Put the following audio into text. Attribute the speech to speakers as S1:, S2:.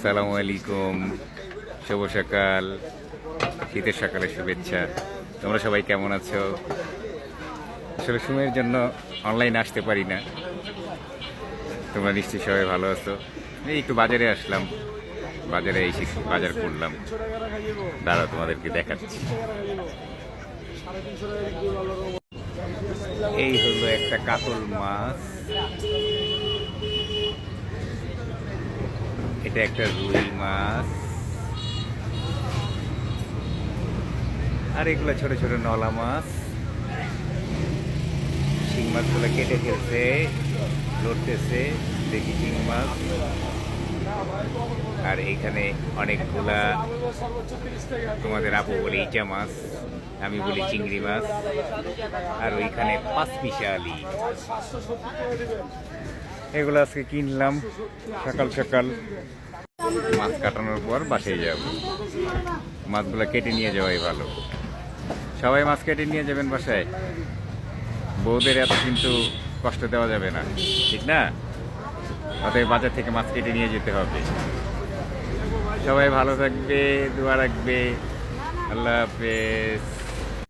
S1: আসসালামু আলাইকুম, শুভ সকাল, শীতের সকালে শুভেচ্ছা। তোমরা সবাই কেমন আছো? আসলে সময়ের জন্য অনলাইন আসতে পারি না। তোমরা নিশ্চয়ই সবাই ভালো আছো। এই একটু বাজারে আসলাম, বাজারে এসে বাজার করলাম। দাঁড়াও তোমাদেরকে দেখাচ্ছি। এই হলো একটা কাতল মাছ, এটা একটা রুই মাছ, আর এগুলো ছোট ছোট নলা মাছ। শিং মাছগুলো কেটে ফেলছে, লড়তেছে, দেখি শিং মাছ। আর এইখানে অনেকগুলা, তোমাদের আপু বলে ইচা মাছ, আমি বলি চিংড়ি মাছ। আর ওইখানে পাঁচমিশালি, এগুলো আজকে কিনলাম সকাল সকাল। মাছ কাটানোর পর বাসায় যাব। মাছগুলো কেটে নিয়ে যাওয়াই ভালো। সবাই মাছ কেটে নিয়ে যাবেন বাসায়। বউদের এত কিন্তু কষ্ট দেওয়া যাবে না, ঠিক না? অতএব বাজার থেকে মাছ কেটে নিয়ে যেতে হবে। সবাই ভালো থাকবে, দোয়া রাখবে। আল্লাহ হাফেজ।